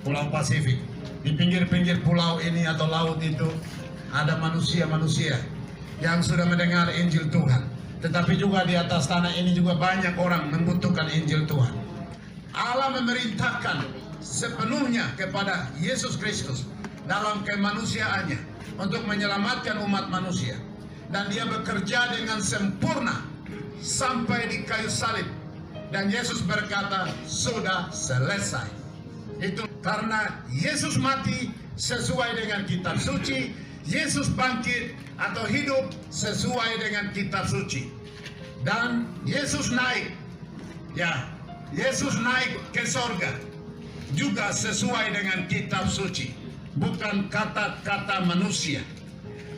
Pulau Pasifik. Di pinggir-pinggir pulau ini atau laut itu ada manusia-manusia yang sudah mendengar Injil Tuhan. Tetapi juga di atas tanah ini juga banyak orang membutuhkan Injil Tuhan. Allah memerintahkan sepenuhnya kepada Yesus Kristus dalam kemanusiaannya untuk menyelamatkan umat manusia. Dan dia bekerja dengan sempurna sampai di kayu salib. Dan Yesus berkata, sudah selesai. Itu karena Yesus mati sesuai dengan kitab suci, Yesus bangkit atau hidup sesuai dengan kitab suci. Dan Yesus naik, ya, Yesus naik ke sorga juga sesuai dengan kitab suci, bukan kata-kata manusia.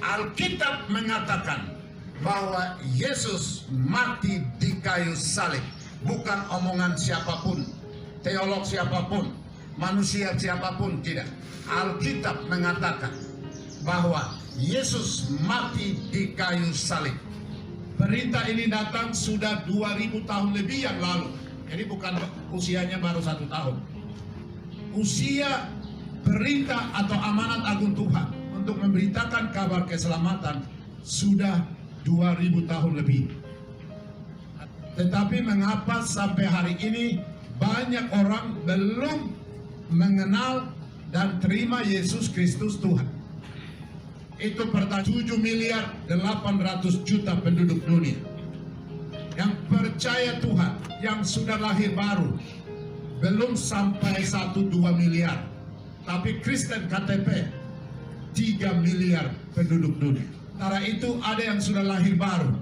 Alkitab mengatakan bahwa Yesus mati di kayu salib, bukan omongan siapapun, teolog siapapun, manusia siapapun, tidak. Alkitab mengatakan bahwa Yesus mati di kayu salib. Perintah ini datang sudah 2000 tahun lebih yang lalu. Jadi bukan usianya baru 1 tahun. Usia perintah atau amanat agung Tuhan untuk memberitakan kabar keselamatan sudah 2000 tahun lebih. Tetapi mengapa sampai hari ini banyak orang belum mengenal dan terima Yesus Kristus Tuhan? Itu pertanyaan. 7.800.000.000 penduduk dunia yang percaya Tuhan, yang sudah lahir baru, belum sampai 1-2 miliar. Tapi Kristen KTP 3 miliar penduduk dunia. Antara itu ada yang sudah lahir baru.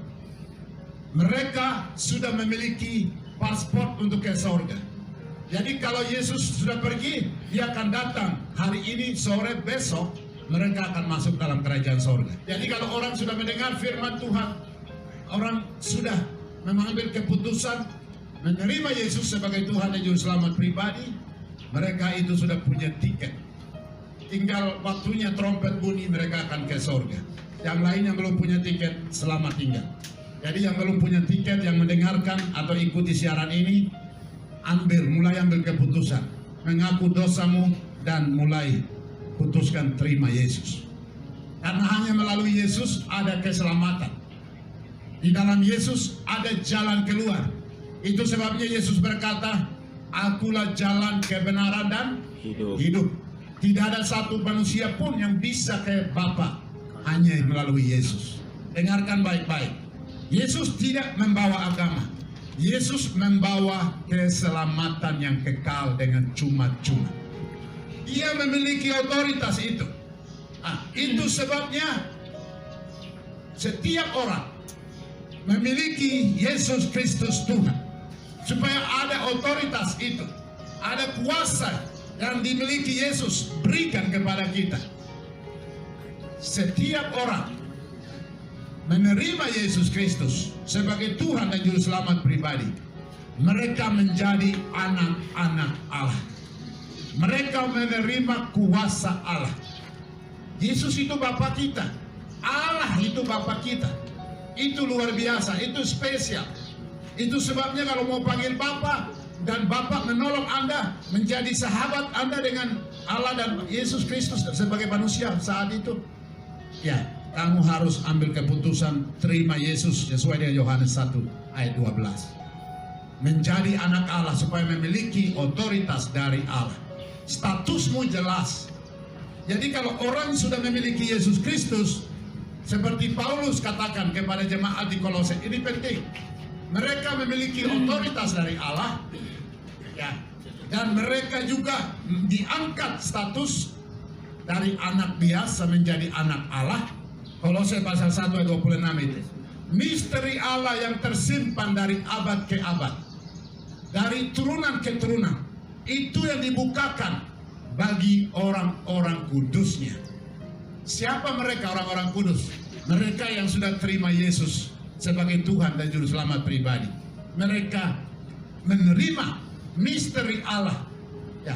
Mereka sudah memiliki paspor untuk ke sorga. Jadi kalau Yesus sudah pergi, dia akan datang hari ini, sore, besok, mereka akan masuk dalam kerajaan sorga. Jadi kalau orang sudah mendengar firman Tuhan, orang sudah mengambil keputusan menerima Yesus sebagai Tuhan dan Juru Selamat pribadi, mereka itu sudah punya tiket. Tinggal waktunya trompet bunyi, mereka akan ke sorga. Yang lain yang belum punya tiket, selamat tinggal. Jadi yang belum punya tiket, yang mendengarkan atau ikuti siaran ini, mulai ambil keputusan, mengaku dosamu dan mulai putuskan terima Yesus. Karena hanya melalui Yesus ada keselamatan. Di dalam Yesus ada jalan keluar. Itu sebabnya Yesus berkata, akulah jalan kebenaran dan hidup. Tidak ada satu manusia pun yang bisa ke Bapa, hanya melalui Yesus. Dengarkan baik-baik. Yesus tidak membawa agama. Yesus membawa keselamatan yang kekal dengan cuma-cuma. Dia memiliki otoritas itu. Itu sebabnya setiap orang memiliki Yesus Kristus Tuhan. Supaya ada otoritas itu, ada kuasa yang dimiliki Yesus berikan kepada kita. Setiap orang menerima Yesus Kristus sebagai Tuhan dan Juru Selamat pribadi, mereka menjadi anak-anak Allah. Mereka menerima kuasa Allah. Yesus itu Bapa kita, Allah itu Bapa kita. Itu luar biasa, itu spesial. Itu sebabnya kalau mau panggil Bapa dan Bapa menolong Anda menjadi sahabat Anda dengan Allah dan Yesus Kristus sebagai manusia saat itu, ya, kamu harus ambil keputusan terima Yesus sesuai dengan Yohanes 1 ayat 12. Menjadi anak Allah supaya memiliki otoritas dari Allah. Statusmu jelas. Jadi kalau orang sudah memiliki Yesus Kristus, seperti Paulus katakan kepada jemaat di Kolose, ini penting. Mereka memiliki otoritas dari Allah, ya, dan mereka juga diangkat status dari anak biasa menjadi anak Allah. Kolose pasal 1 ayat 26 itu. Misteri Allah yang tersimpan dari abad ke abad, dari turunan ke turunan, itu yang dibukakan bagi orang-orang kudusnya. Siapa mereka orang-orang kudus? Mereka yang sudah terima Yesus sebagai Tuhan dan Juru Selamat pribadi. Mereka menerima misteri Allah, ya,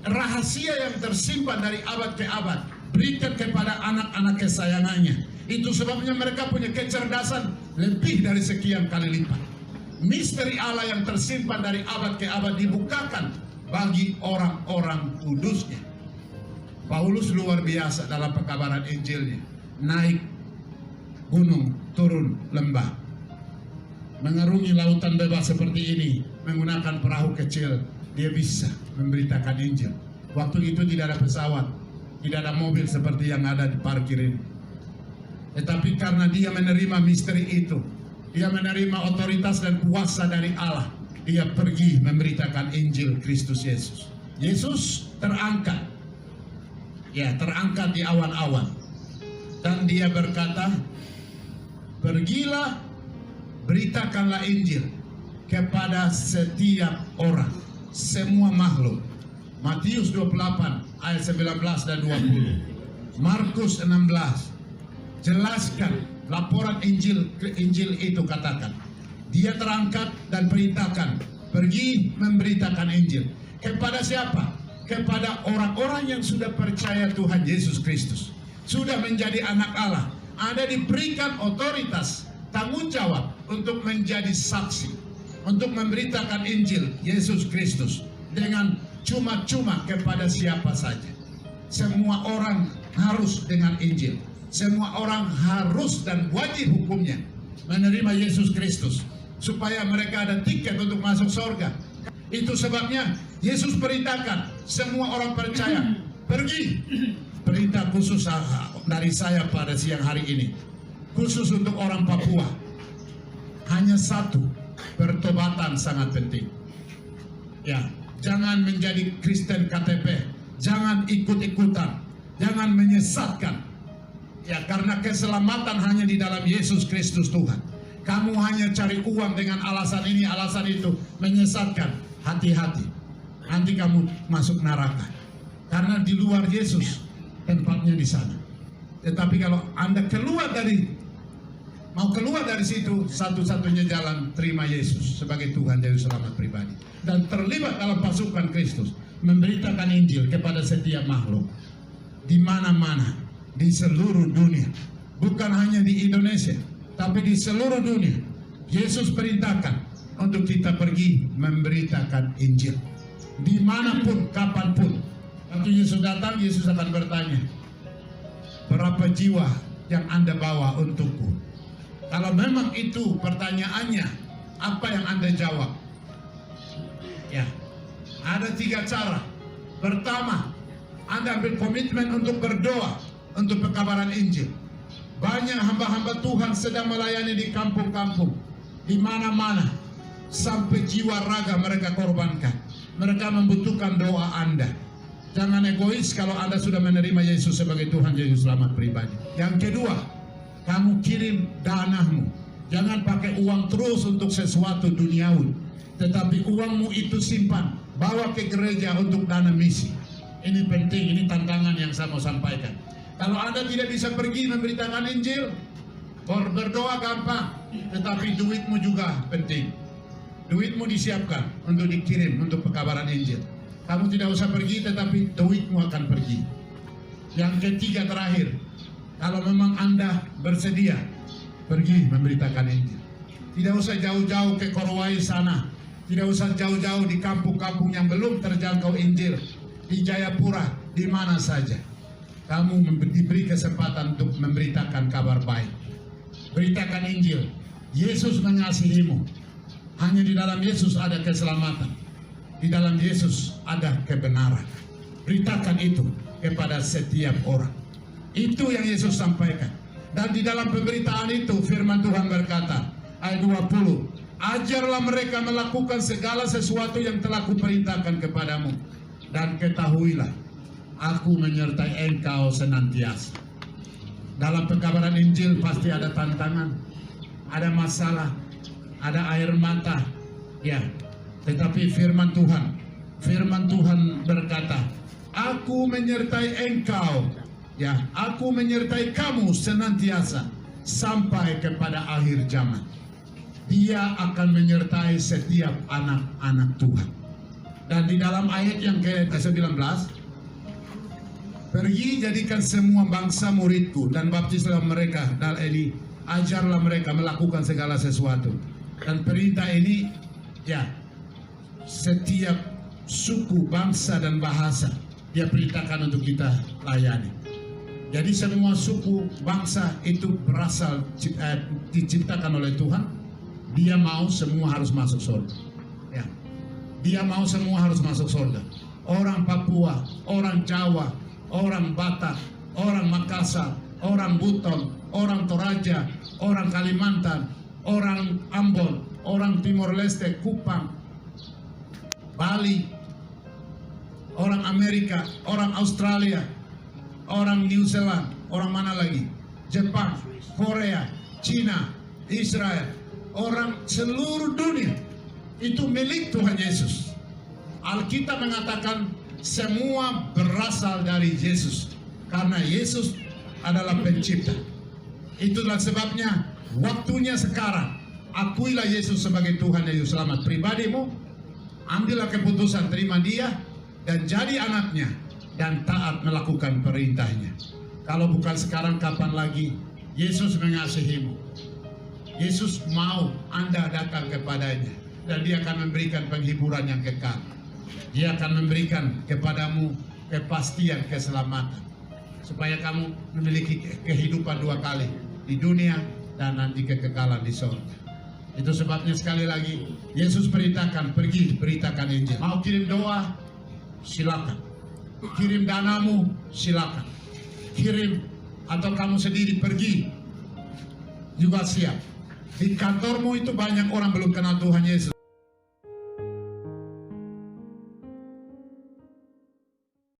rahasia yang tersimpan dari abad ke abad, berikan kepada anak-anak kesayangannya. Itu sebabnya mereka punya kecerdasan lebih dari sekian kali lipat. Misteri Allah yang tersimpan dari abad ke abad dibukakan bagi orang-orang kudusnya. Paulus luar biasa dalam pekabaran Injilnya. Naik gunung, turun lembah, mengarungi lautan bebas seperti ini, menggunakan perahu kecil, dia bisa memberitakan Injil. Waktu itu tidak ada pesawat, tidak ada mobil seperti yang ada di parkir ini. Tetapi karena dia menerima misteri itu, dia menerima otoritas dan kuasa dari Allah, dia pergi memberitakan Injil Kristus Yesus. Yesus terangkat, terangkat di awan-awan, dan dia berkata, pergilah, beritakanlah Injil kepada setiap orang, semua makhluk. Matius 28 ayat 19 dan 20. Markus 16, jelaskan laporan Injil itu, katakan. Dia terangkat dan perintahkan, pergi memberitakan Injil. Kepada siapa? Kepada orang-orang yang sudah percaya Tuhan Yesus Kristus, sudah menjadi anak Allah, ada diberikan otoritas, tanggung jawab untuk menjadi saksi, untuk memberitakan Injil Yesus Kristus dengan cuma-cuma kepada siapa saja. Semua orang harus dengan Injil. Semua orang harus dan wajib hukumnya menerima Yesus Kristus, supaya mereka ada tiket untuk masuk surga. Itu sebabnya Yesus perintahkan semua orang percaya, pergi. Perintah khusus dari saya pada siang hari ini, khusus untuk orang Papua. Hanya satu, pertobatan sangat penting. Ya, jangan menjadi Kristen KTP, jangan ikut-ikutan, jangan menyesatkan. Ya, karena keselamatan hanya di dalam Yesus Kristus Tuhan. Kamu hanya cari uang dengan alasan ini, alasan itu, menyesatkan. Hati-hati, nanti kamu masuk neraka. Karena di luar Yesus, tempatnya di sana. Tetapi kalau Anda mau keluar dari situ, satu-satunya jalan terima Yesus sebagai Tuhan dan Selamat pribadi, dan terlibat dalam pasukan Kristus, memberitakan Injil kepada setiap makhluk di mana-mana, di seluruh dunia, bukan hanya di Indonesia, tapi di seluruh dunia. Yesus perintahkan untuk kita pergi memberitakan Injil dimanapun, kapanpun. Waktu Yesus datang, Yesus akan bertanya, berapa jiwa yang Anda bawa untukku? Kalau memang itu pertanyaannya, apa yang Anda jawab? Ya, ada 3 cara. Pertama, Anda ambil komitmen untuk berdoa untuk pekabaran Injil. Banyak hamba-hamba Tuhan sedang melayani di kampung-kampung, di mana-mana, sampai jiwa raga mereka korbankan. Mereka membutuhkan doa Anda. Jangan egois kalau Anda sudah menerima Yesus sebagai Tuhan Yesus Selamat pribadi. Yang kedua, kamu kirim danamu. Jangan pakai uang terus untuk sesuatu duniawi, tetapi uangmu itu simpan, bawa ke gereja untuk dana misi. Ini penting, ini tantangan yang saya mau sampaikan. Kalau Anda tidak bisa pergi memberitakan Injil, berdoa gampang, tetapi duitmu juga penting. Duitmu disiapkan untuk dikirim untuk pekabaran Injil. Kamu tidak usah pergi, tetapi duitmu akan pergi. Yang ketiga terakhir, kalau memang Anda bersedia, pergi memberitakan Injil. Tidak usah jauh-jauh ke Korowai sana, tidak usah jauh-jauh di kampung-kampung yang belum terjangkau Injil, di Jayapura, di mana saja. Kamu diberi kesempatan untuk memberitakan kabar baik. Beritakan Injil. Yesus mengasihimu. Hanya di dalam Yesus ada keselamatan. Di dalam Yesus ada kebenaran. Beritakan itu kepada setiap orang. Itu yang Yesus sampaikan. Dan di dalam pemberitaan itu firman Tuhan berkata, ayat 20, ajarlah mereka melakukan segala sesuatu yang telah kuperintahkan kepadamu, dan ketahuilah, aku menyertai engkau senantiasa. Dalam pekabaran Injil pasti ada tantangan, ada masalah, ada air mata, ya. Tetapi firman Tuhan berkata, aku menyertai engkau, ya, aku menyertai kamu senantiasa sampai kepada akhir zaman. Dia akan menyertai setiap anak-anak Tuhan. Dan di dalam ayat yang ke-19, pergi jadikan semua bangsa muridku dan baptislah mereka, dan ini ajarlah mereka melakukan segala sesuatu. Dan perintah ini, ya, setiap suku, bangsa, dan bahasa Dia perintahkan untuk kita layani. Jadi semua suku, bangsa itu berasal diciptakan oleh Tuhan. Dia mau semua harus masuk surga. Ya. Dia mau semua harus masuk surga. Orang Papua, orang Jawa, orang Batak, orang Makassar, orang Buton, orang Toraja, orang Kalimantan, orang Ambon, orang Timor Leste, Kupang, Bali, orang Amerika, orang Australia, orang New Zealand, orang mana lagi? Jepang, Korea, Cina, Israel, orang seluruh dunia itu milik Tuhan Yesus. Alkitab mengatakan semua berasal dari Yesus karena Yesus adalah pencipta. Itulah sebabnya waktunya sekarang. Akuilah Yesus sebagai Tuhan dan Juru Selamat pribadimu. Ambillah keputusan, terima Dia dan jadi anaknya dan taat melakukan perintahnya. Kalau bukan sekarang, kapan lagi? Yesus mengasihimu. Yesus mau Anda datang kepadanya dan Dia akan memberikan penghiburan yang kekal. Dia akan memberikan kepadamu kepastian keselamatan supaya kamu memiliki kehidupan dua kali, di dunia dan nanti kekekalan di surga. Itu sebabnya sekali lagi Yesus perintahkan, pergi beritakan Injil. Mau kirim doa, silakan. Kirim danamu, silakan. Kirim atau kamu sendiri pergi juga siap. Di kantormu itu banyak orang belum kenal Tuhan Yesus.